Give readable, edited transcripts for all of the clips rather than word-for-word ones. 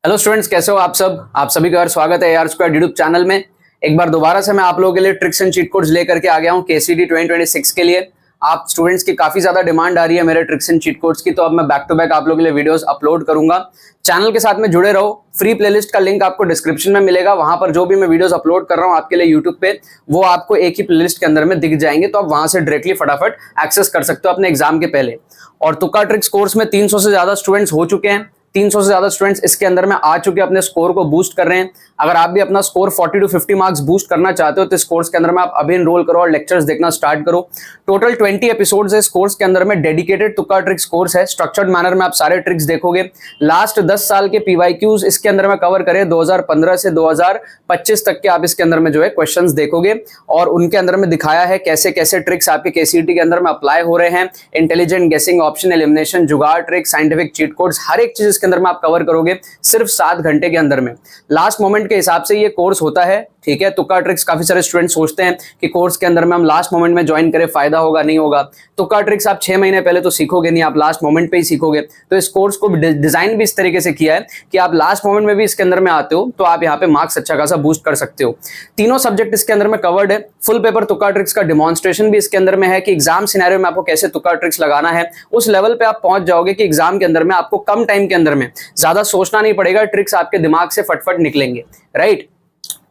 Hello students, कैसे हो आप सब। आप सभी का स्वागत है AR स्क्वायर यूट्यूब चैनल में। एक बार दोबारा से मैं आप लोगों के लिए ट्रिक्स एंड चीट कोड्स लेकर के आ गया हूं KCET 2026 के लिए। आप स्टूडेंट्स की काफी ज्यादा डिमांड आ रही है मेरे ट्रिक्स एंड चीट कोड्स की, तो अब मैं बैक टू बैक आप लोगों के लिए वीडियोस अपलोड करूंगा। चैनल के साथ में जुड़े रहो। फ्री प्लेलिस्ट का लिंक आपको डिस्क्रिप्शन में मिलेगा। वहां पर जो भी मैं वीडियोस अपलोड कर रहा हूं आपके लिए यूट्यूब पे, वो आपको एक ही प्लेलिस्ट के अंदर में दिख जाएंगे, तो आप वहां से डायरेक्टली फटाफट एक्सेस कर सकते हो अपने एग्जाम के पहले। और तुक्का ट्रिक्स कोर्स में 300 से ज्यादा स्टूडेंट्स हो चुके हैं। 300 से ज्यादा स्टूडेंट्स इसके अंदर में आ चुके हैं, अपने स्कोर को बूस्ट कर रहे हैं। अगर आप भी अपना स्कोर 40 to 50 मार्क्स बूस्ट करना चाहते हो तो इस कोर्स के अंदर में आप अभी एनरोल करो और लेक्चर्स देखना स्टार्ट करो। टोटल 20 एपिसोड्स है इस कोर्स के अंदर में। डेडिकेटेड तुक्का ट्रिक्स कोर्स है। स्ट्रक्चर्ड मैनर में आप सारे ट्रिक्स देखोगे। लास्ट 10 साल के PYQs इसके अंदर में कवर करे। 2015 से 2025 तक के आप इसके अंदर में जो है क्वेश्चंस देखोगे और उनके अंदर में दिखाया है कैसे कैसे ट्रिक्स आपके KCET के अंदर में अप्लाई हो रहे हैं। इंटेलिजेंट गेसिंग, ऑप्शन एलिमिनेशन, जुगाड़ ट्रिक, साइंटिफिक चीट कोड्स, हर एक चीज इसके अंदर में आप कवर करोगे सिर्फ 7 घंटे के अंदर में। लास्ट मोमेंट के हिसाब से ये कोर्स होता है, ठीक है। तुक्का ट्रिक्स काफी सारे स्टूडेंट सोचते हैं कि कोर्स के अंदर में हम लास्ट मोमेंट में ज्वाइन करें, फायदा होगा नहीं होगा। तुक्का ट्रिक्स आप 6 महीने पहले तो सीखोगे नहीं, आप लास्ट मोमेंट पे ही सीखोगे। तो इस कोर्स को डिजाइन भी इस तरीके से किया है कि आप लास्ट मोमेंट में भी इसके अंदर में आते हो तो आप यहाँ पे मार्क्स अच्छा खासा बूस्ट कर सकते हो। तीनों सब्जेक्ट इसके अंदर में कवर्ड है। फुल पेपर तुक्का ट्रिक्स का डिमॉन्स्ट्रेशन भी इसके अंदर में है कि एग्जाम सिनेरियो में आपको कैसे तुक्का ट्रिक्स लगाना है। उस लेवल पे आप पहुंच जाओगे कि एग्जाम के अंदर में आपको कम टाइम के अंदर में ज्यादा सोचना नहीं पड़ेगा, ट्रिक्स आपके दिमाग से फटफट निकलेंगे, राइट।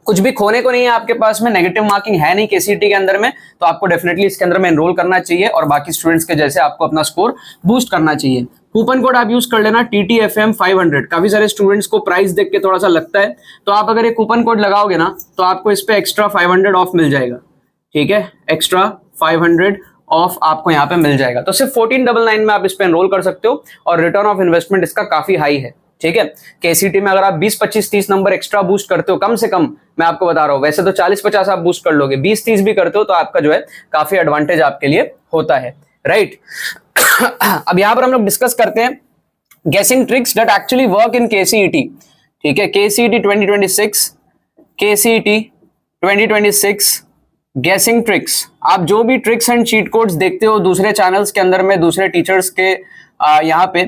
कुछ भी खोने को नहीं है आपके पास में, नेगेटिव मार्किंग है नहीं KCET के अंदर में, तो आपको डेफिनेटली इसके अंदर में एनरोल करना चाहिए और बाकी स्टूडेंट्स के जैसे आपको अपना स्कोर बूस्ट करना चाहिए। कूपन कोड आप यूज कर लेना TTFM 500। काफी सारे स्टूडेंट्स को प्राइस देख के थोड़ा सा लगता है, तो आप अगर ये कूपन कोड लगाओगे ना तो आपको इस पे एक्स्ट्रा 500 ऑफ मिल जाएगा, ठीक है। एक्स्ट्रा 500 ऑफ आपको यहाँ पे मिल जाएगा। तो सिर्फ 1499 में आप इस पे एनरोल कर सकते हो और रिटर्न ऑफ इन्वेस्टमेंट इसका काफी हाई है, ठीक है। KCET में अगर आप 20, 25, 30 नंबर एक्स्ट्रा बूस्ट करते हो, कम से कम मैं आपको बता रहा हूं, वैसे तो 40, 50 आप बूस्ट कर लोगे, 20, 30 भी करते हो तो आपका जो है काफी एडवांटेज आपके लिए होता है, राइट। अब यहां पर हम लोग डिस्कस करते हैं गेसिंग tricks that actually work in KCET, ठीक है। KCET 2026 गेसिंग ट्रिक्स। आप जो भी ट्रिक्स एंड चीट कोड्स देखते हो दूसरे चैनल्स के अंदर में, दूसरे टीचर्स के यहाँ पे,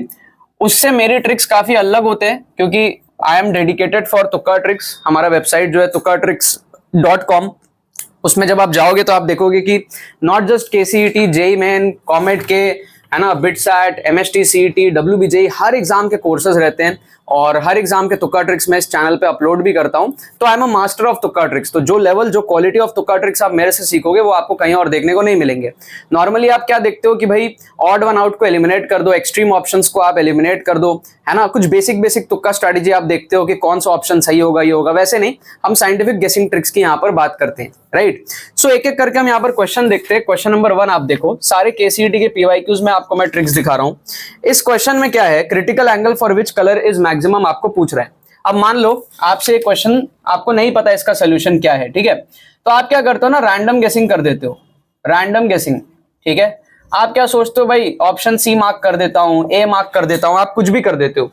उससे मेरे ट्रिक्स काफी अलग होते हैं क्योंकि आई एम डेडिकेटेड फॉर तुक्का ट्रिक्स। हमारा वेबसाइट जो है tukkatricks.com, उसमें जब आप जाओगे तो आप देखोगे कि not just KCET, JEE main, comet के, है ना, बिटसैट, MST CET, WBJEE, हर एग्जाम के कोर्सेज रहते हैं और हर एग्जाम के तुक्का ट्रिक्स मैं इस चैनल पे अपलोड भी करता हूं। तो I am a master of तुक्का ट्रिक्स। तो जो लेवल, जो क्वालिटी ऑफ तुक्का ट्रिक्स आप मेरे से सीखोगे वो आपको कहीं और देखने को नहीं मिलेंगे। नॉर्मली आप क्या देखते हो कि भाई ऑड वन आउट को एलिमिनेट कर दो, एक्सट्रीम ऑप्शंस को आप एलिमिनेट कर दो, है ना। कुछ बेसिक तुक्का स्ट्रेटेजी आप देखते हो कि कौन सा ऑप्शन सही होगा, ये होगा। वैसे नहीं, हम साइंटिफिक गेसिंग ट्रिक्स की यहाँ पर बात करते हैं, राइट। सो एक एक करके हम यहाँ पर क्वेश्चन देखते हैं। क्वेश्चन नंबर 1 आप देखो, सारे KCET के PYQs में आपको मैं ट्रिक्स दिखा रहा हूं। इस क्वेश्चन में क्या है, critical angle for which colour is maximum, आपको पूछ रहा है। अब मान लो आपसे एक क्वेश्चन, आपको नहीं पता इसका सोल्यूशन क्या है, ठीक है। तो आप क्या करते हो ना, रैंडम गेसिंग कर देते हो, रैंडम गेसिंग, ठीक है। आप क्या सोचते हो, भाई ऑप्शन C मार्क कर देता हूं, A मार्क कर देता हूं, आप कुछ भी कर देते हो।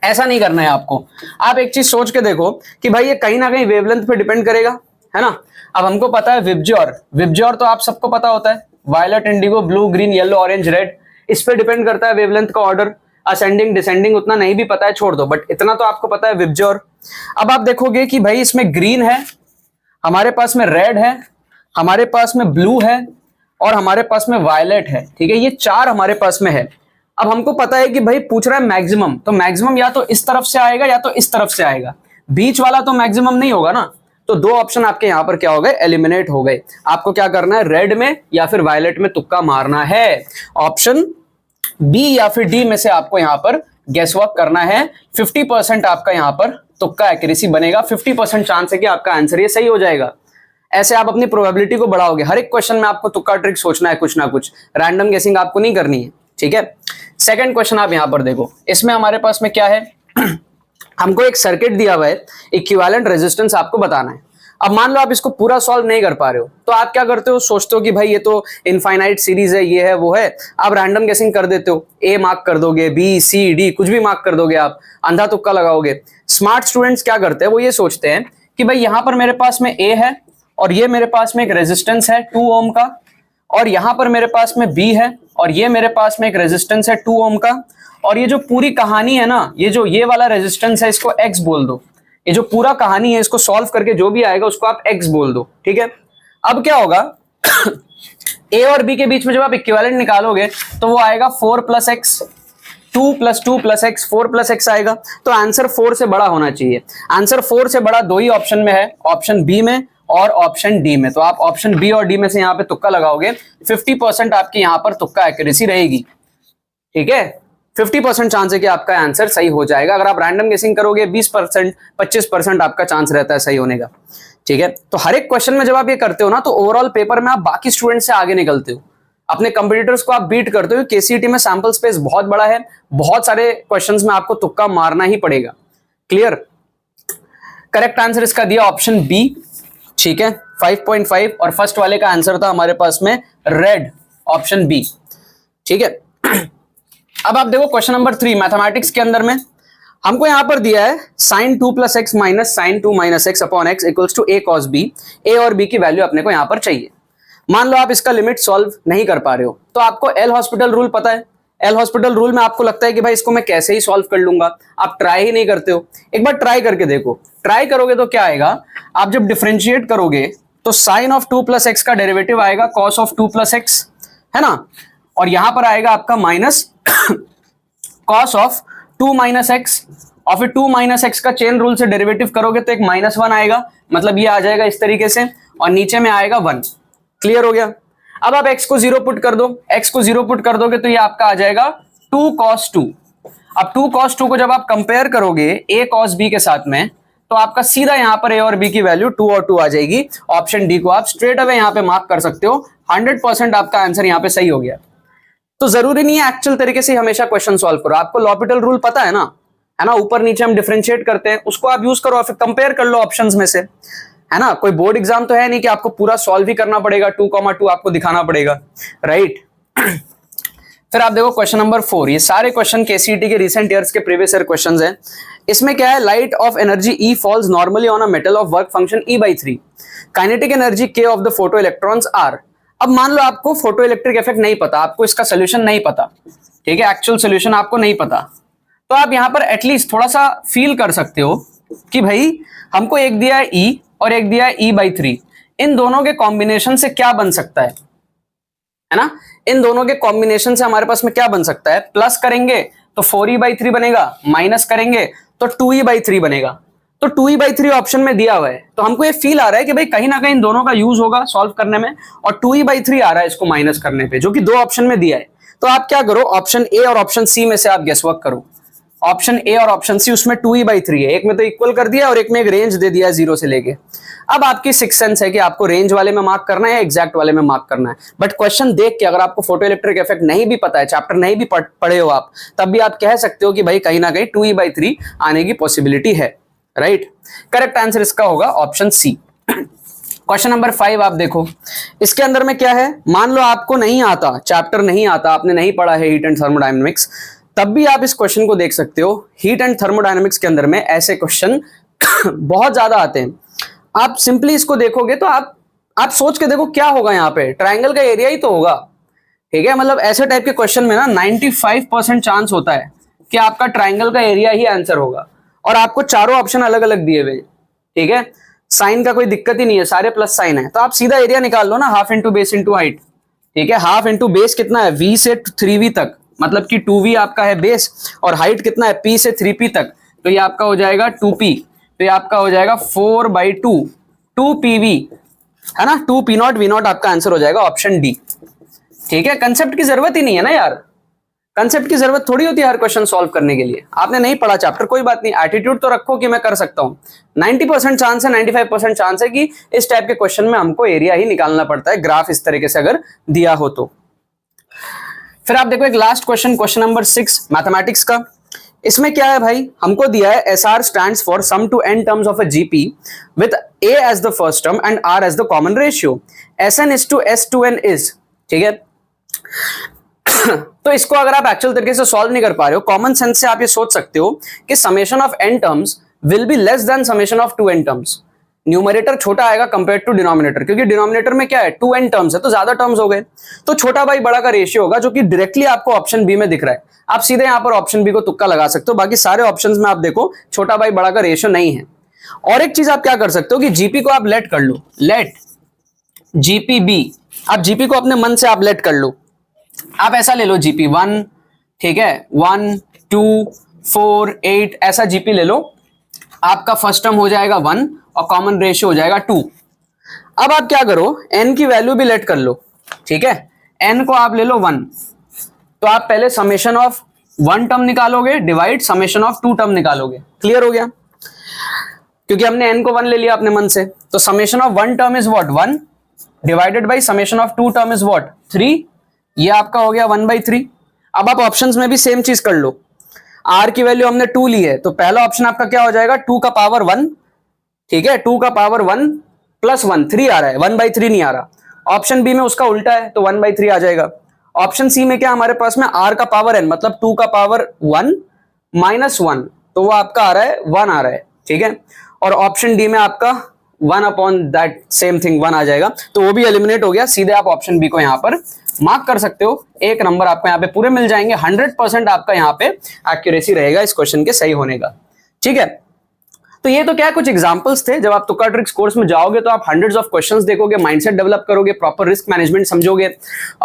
ऐसा नहीं करना है आपको। आप एक चीज सोच के देखो कि भाई ये कहीं ना कहीं वेवलेंथ पे डिपेंड करेगा, है ना। अब हमको पता है विबज्योर तो आप सबको पता होता है, violet, indigo, blue, green, yellow, orange, red, इस पे डिपेंड करता है वेवलेंथ का ऑर्डर। असेंडिंग, डिसेंडिंग उतना नहीं भी पता है, छोड़ दो, बट इतना तो आपको पता है विबज्योर। अब आप देखोगे कि भाई इसमें ग्रीन है, हमारे पास में रेड है, हमारे पास में ब्लू है और हमारे पास में वायलेट है, ठीक है। ये 4 हमारे पास में है। अब हमको पता है कि भाई पूछ रहा है मैक्सिमम, तो मैक्सिमम या तो इस तरफ से आएगा या तो इस तरफ से आएगा, बीच वाला तो मैक्सिमम नहीं होगा ना। तो 2 ऑप्शन आपके यहां पर क्या हो गए, एलिमिनेट हो गए। आपको क्या करना है, रेड में या फिर वायलेट में तुक्का मारना है। ऑप्शन B या फिर D में से आपको यहां पर गेस वर्क करना है। 50% आपका यहां पर तुक्का एक्यूरेसी बनेगा, 50% चांस है कि आपका आंसर ये सही हो जाएगा। ऐसे आप अपनी प्रोबेबिलिटी को बढ़ाओगे। हर एक क्वेश्चन में आपको तुक्का ट्रिक सोचना है, कुछ ना कुछ, रैंडम गेसिंग आपको नहीं करनी है, ठीक है। सेकंड क्वेश्चन आप यहां पर देखो, इसमें हमारे पास में क्या है हमको एक सर्किट दिया हुआ है, इक्विवेलेंट रेजिस्टेंस आपको बताना है। अब मान लो आप इसको पूरा सॉल्व नहीं कर पा रहे हो, तो आप क्या करते हो, सोचते हो कि भाई ये तो इनफाइनाइट सीरीज है, ये है, वो है। आप रैंडम गेसिंग कर देते हो, A मार्क कर दोगे, B, C, D कुछ भी मार्क कर दोगे, आप अंधा तुक्का लगाओगे। स्मार्ट स्टूडेंट्स क्या करते हैं, वो ये सोचते हैं कि भाई यहां पर मेरे पास में A है और ये मेरे पास में एक रेजिस्टेंस है 2 ओम का, और यहां पर मेरे पास में B है, और ये मेरे पास में एक रेजिस्टेंस है 2 ओम का, और ये जो पूरी कहानी है ना, ये वाला रेजिस्टेंस है, इसको X बोल दो। ये जो पूरा कहानी है, इसको सॉल्व करके जो भी आएगा उसको आप X बोल दो, ठीक है। अब क्या होगा A और B के बीच में जब आप इक्विवेलेंट निकालोगे तो वो आएगा 4 + x, 2 + 2 + x, 4 + x आएगा। तो आंसर 4 से बड़ा होना चाहिए। आंसर 4 से बड़ा दो ही ऑप्शन में है, ऑप्शन बी में और ऑप्शन डी में। तो आप ऑप्शन बी और डी में से यहाँ पे तुक्का लगाओगे, 50% आपकी यहाँ पर तुक्का एक्यूरेसी रहेगी, ठीक है। 50% चांस है कि आपका आंसर सही हो जाएगा। अगर आप रैंडम गेसिंग करोगे 20%, 25% आपका चांस रहता है सही होने का, ठीक है। तो हर एक क्वेश्चन में जब आप ये करते हो ना, तो ओवरऑल पेपर में आप बाकी स्टूडेंट से आगे निकलते हो, अपने कंपटीटर्स को आप बीट करते हो। केसीईटी में सैंपल स्पेस बहुत बड़ा है, बहुत सारे क्वेश्चंस में आपको तुक्का मारना ही पड़ेगा। क्लियर? करेक्ट आंसर इसका दिया ऑप्शन बी, ठीक है, 5.5। और फर्स्ट वाले का आंसर था हमारे पास में रेड, ऑप्शन बी, ठीक है। अब आप देखो क्वेश्चन नंबर 3 मैथमेटिक्स के अंदर में हमको यहां पर दिया है sin 2 + x - sin 2 - x upon x equals to a cos b। a और b की वैल्यू अपने को यहां पर चाहिए। मान लो आप इसका लिमिट सॉल्व नहीं कर पा रहे हो, तो आपको एल हॉस्पिटल रूल पता है। एल हॉस्पिटल रूल में आपको लगता है कि भाई इसको मैं कैसे ही सॉल्व कर लूंगा, आप ट्राई ही नहीं करते हो। एक बार ट्राई करके देखो। ट्राई करोगे तो क्या आएगा, आप जब डिफरेंशिएट करोगे तो साइन ऑफ 2 + x का डेरिवेटिव आएगा cos ऑफ 2 + x, है ना। और यहां पर आएगा आपका माइनस cos ऑफ 2 - x, और फिर 2 - x का चेन रूल से डेरिवेटिव करोगे तो एक -1 आएगा, मतलब ये आ जाएगा इस तरीके से, और नीचे में आएगा 1। क्लियर हो गया? अब आप x को 0 पुट कर दो, x को 0 पुट कर दोगे तो ये आपका आ जाएगा 2 cos 2। अब 2 cos 2 को जब आप कंपेयर करोगे a cos b के साथ में, तो आपका सीधा यहां पर a और b की वैल्यू 2 और 2 आ जाएगी। ऑप्शन डी को आप स्ट्रेट अवे यहां पे मार्क कर सकते हो। 100% आपका आंसर यहां पे सही हो गया। तो जरूरी नहीं है एक्चुअल तरीके से हमेशा क्वेश्चन सॉल्व करो। आपको लॉपिटल रूल पता है ना, है ना, ऊपर नीचे हम डिफरेंशिएट करते हैं, उसको आप यूज करो और फिर कंपेयर कर लो ऑप्शंस में से, है ना। कोई बोर्ड एग्जाम तो है नहीं कि आपको पूरा सॉल्व ही करना पड़ेगा, 2,2 आपको दिखाना पड़ेगा, राइट। फिर आप देखो क्वेश्चन नंबर 4। ये सारे क्वेश्चन केसीईटी के रिसेंट ईयर्स के प्रीवियस ईयर क्वेश्चंस हैं। इसमें क्या है, light of energy E falls normally on a metal of work function E/3, kinetic energy K of the photo electrons are. अब मान लो आपको फोटो इलेक्ट्रिक इफेक्ट नहीं पता, आपको इसका सोल्यूशन नहीं पता, ठीक है, एक्चुअल सोल्यूशन आपको नहीं पता, तो आप यहां पर एटलीस्ट थोड़ा सा फील कर सकते हो कि भाई हमको एक दिया है E और एक दिया है E/3, इन दोनों के कॉम्बिनेशन से क्या बन सकता है ना। इन दोनों के कॉम्बिनेशन से हमारे पास में क्या बन सकता है, प्लस करेंगे तो 4E/3 बनेगा, माइनस करेंगे तो 2E/3 बनेगा। तो 2E/3 ऑप्शन में दिया हुआ है, तो हमको ये फील आ रहा है कि भाई कहीं ना कहीं इन दोनों का यूज होगा सॉल्व करने में, और 2E/3 आ रहा है इसको माइनस करने पे, जो कि दो ऑप्शन में दिया है। तो आप क्या करो, ऑप्शन ए और ऑप्शन सी में से आप गेस वर्क करो। ऑप्शन ए और ऑप्शन सी, उसमें 2E/3 है, एक में तो इक्वल कर दिया और एक में एक रेंज दे दिया 0 से लेके। अब आपकी सिक्स सेंस है कि आपको रेंज वाले में मार्क करना है या एग्जैक्ट वाले में मार्क करना है। बट क्वेश्चन देख के अगर आपको फोटो इलेक्ट्रिक इफेक्ट नहीं भी पता है, चैप्टर नहीं भी पढ़े हो आप, तब भी आप कह सकते हो कि भाई कहीं ना कहीं 2E/3 आने की पॉसिबिलिटी है, राइट। करेक्ट आंसर इसका होगा ऑप्शन सी। क्वेश्चन नंबर 5 आप देखो, इसके अंदर में क्या है, मान लो आपको नहीं आता, चैप्टर नहीं आता, आपने नहीं पढ़ा है हीट एंड थर्मोडायनेमिक्स, तब भी आप इस क्वेश्चन को देख सकते हो। हीट एंड थर्मोडायनेमिक्स के अंदर में ऐसे क्वेश्चन बहुत ज्यादा आते हैं। आप सिंपली इसको देखोगे तो आप सोच के देखो क्या होगा, यहाँ पे ट्राइंगल का एरिया ही तो होगा, ठीक है। मतलब ऐसे टाइप के क्वेश्चन में ना 95% चांस होता है कि आपका ट्राइंगल का एरिया ही आंसर होगा, और आपको चारों ऑप्शन अलग अलग दिए हुए, ठीक है। साइन का कोई दिक्कत ही नहीं है, सारे प्लस साइन है, तो आप सीधा एरिया निकाल लो ना, half into base into height, ठीक है। हाफ इंटू बेस कितना है, V से 3V तक, मतलब कि 2V आपका है बेस, और हाइट कितना है, P से 3P तक, तो ये आपका हो जाएगा 2P, तो ये आपका हो जाएगा 4/2, 2PV, है ना, 2P0 V0 आपका आंसर हो जाएगा ऑप्शन डी, ठीक है। कंसेप्ट की जरूरत ही नहीं है ना यार, कंसेप्ट की जरूरत थोड़ी होती है हर क्वेश्चन सॉल्व करने के लिए। आपने नहीं पढ़ा चैप्टर, कोई बात नहीं, एटीट्यूड तो रखो कि मैं कर सकता हूं। 90% चांस है, 95% चांस है कि इस टाइप के क्वेश्चन में हमको एरिया ही निकालना पड़ता है, ग्राफ इस तरीके से अगर दिया हो तो। फिर आप देखो एक last question, question number 6 mathematics का। इसमें क्या है भाई, हमको दिया है SR stands for sum to n terms of a GP with A as the first term and R as the common ratio, SN is to S2N is, ठीक है। तो इसको अगर आप एक्चुअल तरीके से सॉल्व नहीं कर पा रहे हो, कॉमन सेंस से आप ये सोच सकते हो कि summation of n terms will be less than summation of 2n terms, numerator छोटा आएगा कंपेयर टू डिनोमिनेटर, क्योंकि डिनोमिनेटर में क्या है 2n टर्म्स है तो ज्यादा टर्म्स हो गए, तो छोटा बाई बड़ा का रेशियो होगा, जो कि डायरेक्टली आपको ऑप्शन बी में दिख रहा है। आप सीधे यहां पर ऑप्शन बी को तुक्का लगा सकते हो, बाकी सारे ऑप्शंस में आप देखो छोटा बाई बड़ा का रेशियो नहीं है। और एक चीज आप क्या कर सकते हो कि जीपी को आप लेट कर लो, लेट जीपी बी, आप जीपी को अपने मन से आप लेट कर लो। आप ऐसा ले लो जीपी 1, ठीक है, 1 2 4 8 ऐसा जीपी ले लो। आपका फर्स्ट टर्म हो जाएगा 1 और कॉमन रेशियो हो जाएगा 2। अब आप क्या करो, n की वैल्यू भी लेट कर लो, ठीक है, n को आप ले लो 1, तो आप पहले समेशन ऑफ 1 टर्म निकालोगे डिवाइड समेशन ऑफ 2 टर्म निकालोगे। क्लियर हो गया, क्योंकि हमने n को 1 ले लिया अपने मन से, तो summation of 1 term is what 1 divided by summation of 2 term is what 3, ये आपका हो गया 1/3। अब आप ऑप्शंस में भी सेम चीज कर लो, r की वैल्यू हमने 2 ली है, तो पहला ऑप्शन आपका क्या हो जाएगा 2 का पावर 1, ठीक है, 2 का पावर 1 प्लस 1 3 आ रहा है, 1/3 नहीं आ रहा। ऑप्शन बी में उसका उल्टा है तो 1/3 आ जाएगा। ऑप्शन सी में क्या हमारे पास में r का पावर n मतलब 2 का पावर 1 माइनस 1, तो वो आपका आ रहा है 1 आ रहा है, ठीक है। और ऑप्शन डी में आपका 1 अपॉन दैट सेम थिंग 1 आ जाएगा, तो वो भी एलिमिनेट हो गया। सीधे आप ऑप्शन बी को यहां पर मार्क कर सकते हो, एक नंबर आपको यहाँ पे पूरे मिल जाएंगे। 100% आपका यहाँ पे एक्यूरेसी रहेगा इस क्वेश्चन के सही होने का, ठीक है। तो ये तो क्या कुछ एग्जांपल्स थे। जब आप तुक्का ट्रिक्स कोर्स में जाओगे तो आप हंड्रेड्स ऑफ क्वेश्चंस देखोगे, माइंडसेट डेवलप करोगे, प्रॉपर रिस्क मैनेजमेंट समझोगे,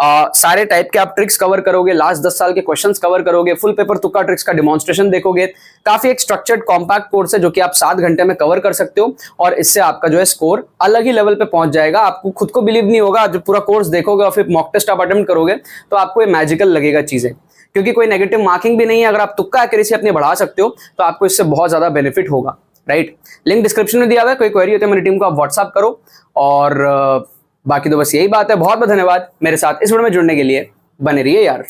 सारे टाइप के आप ट्रिक्स कवर करोगे, लास्ट 10 साल के क्वेश्चंस कवर करोगे, फुल पेपर तुक्का ट्रिक्स का डेमोन्स्ट्रेशन देखोगे। काफी एक स्ट्रक्चर्ड कॉम्पैक्ट कोर्स है जो कि आप 7 घंटे में कवर कर सकते हो, और इससे आपका जो है स्कोर अलग ही लेवल पे पहुंच जाएगा। आपको खुद को बिलीव नहीं होगा, जब पूरा कोर्स देखोगे और फिर मॉक टेस्ट आप अटेम्प्ट करोगे तो आपको ये मैजिकल लगेगा चीजें, क्योंकि कोई नेगेटिव मार्किंग भी नहीं है। अगर आप तुक्का एक्यूरेसी अपनी बढ़ा सकते हो तो आपको इससे बहुत ज्यादा बेनिफिट होगा, राइट। लिंक डिस्क्रिप्शन में दिया हुआ है, कोई क्वेरी होती है मेरी टीम को आप व्हाट्सएप करो। और बाकी तो बस यही बात है। बहुत बहुत धन्यवाद मेरे साथ इस वीडियो में जुड़ने के लिए, बने रहिए यार।